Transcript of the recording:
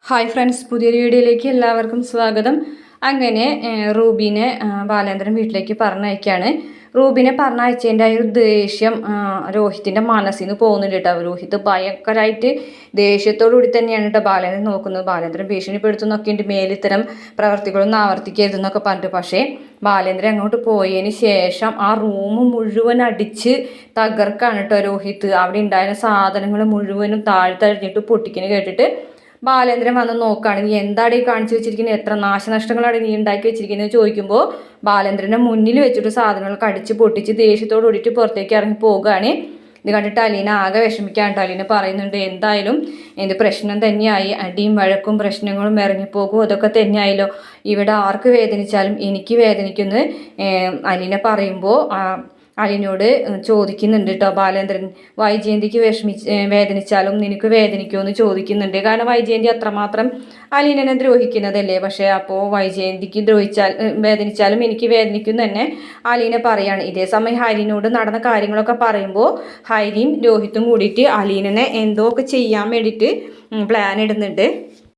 Hi friends, പുതിയൊരു വീഡിയോയിലേക്ക് എല്ലാവർക്കും സ്വാഗതം. അങ്ങനെ റൂബിനെ ബാലേന്ദ്രൻ വീട്ടിലേക്ക് പറഞ്ഞയക്കുകയാണ്. റൂബിനെ പറഞ്ഞയച്ചതിൻ്റെ ആ ഒരു ദേഷ്യം രോഹിത്തിൻ്റെ മനസ്സിൽ നിന്ന് പോകുന്നുണ്ട് കേട്ടോ. രോഹിത്ത് ഭയങ്കരമായിട്ട് ദേഷ്യത്തോടുകൂടി തന്നെയാണ് കേട്ടോ ബാലേന്ദ്രൻ നോക്കുന്നത്. ബാലേന്ദ്രൻ ഭീഷണിപ്പെടുത്തുന്നൊക്കെ ഉണ്ട്, മേലിത്തരം പ്രവർത്തികളൊന്നും ആവർത്തിക്കരുതെന്നൊക്കെ പറഞ്ഞിട്ട്. പക്ഷേ ബാലേന്ദ്രൻ അങ്ങോട്ട് പോയതിന് ശേഷം ആ റൂം മുഴുവൻ അടിച്ച് തകർക്കാണ് കേട്ടോ രോഹിത്ത്. അവിടെ ഉണ്ടായിരുന്ന സാധനങ്ങൾ മുഴുവനും താഴ്ത്തഴിഞ്ഞിട്ട് പൊട്ടിക്കിന് കേട്ടിട്ട് ബാലേന്ദ്രൻ വന്ന് നോക്കുകയാണ്. നീ എന്താണ് ഈ കാണിച്ചു വെച്ചിരിക്കുന്നത്, എത്ര നാശനഷ്ടങ്ങളാണ് നീ ഉണ്ടാക്കി വെച്ചിരിക്കുന്നത് ചോദിക്കുമ്പോൾ ബാലേന്ദ്രൻ്റെ മുന്നിൽ വെച്ചിട്ട് സാധനങ്ങളൊക്കെ അടിച്ച് പൊട്ടിച്ച് ദേഷ്യത്തോട് കൂടിയിട്ട് പുറത്തേക്ക് ഇറങ്ങി പോകുകയാണ്. ഇത് കണ്ടിട്ട് അലീന ആകെ വിഷമിക്കാണ്ട്. അലീന പറയുന്നുണ്ട്, എന്തായാലും എന്ത് പ്രശ്നം തന്നെയായി, അടിയും വഴക്കും പ്രശ്നങ്ങളും ഇറങ്ങിപ്പോകും, അതൊക്കെ തന്നെയായല്ലോ. ഇവിടെ ആർക്ക് വേദനിച്ചാലും എനിക്ക് വേദനിക്കുന്നു അലീന പറയുമ്പോൾ അലീനോട് ചോദിക്കുന്നുണ്ട് കേട്ടോ ബാലേന്ദ്രൻ. വൈജയന്തിക്ക് വേദനിച്ചാലും നിനക്ക് വേദനിക്കുമോ എന്ന് ചോദിക്കുന്നുണ്ട്. കാരണം വൈജയന്തി അത്രമാത്രം അലീനനെ ദ്രോഹിക്കുന്നതല്ലേ. പക്ഷേ അപ്പോൾ വൈജയന്തിക്ക് വേദനിച്ചാലും എനിക്ക് വേദനിക്കും തന്നെ അലീന പറയാണ്. ഇതേ സമയം ഹരിനോട് നടന്ന കാര്യങ്ങളൊക്കെ പറയുമ്പോൾ ഹരിയും രോഹിത്തും കൂടിയിട്ട് അലീനനെ എന്തോ ഒക്കെ ചെയ്യാൻ വേണ്ടിയിട്ട് പ്ലാൻ ഇടുന്നുണ്ട്.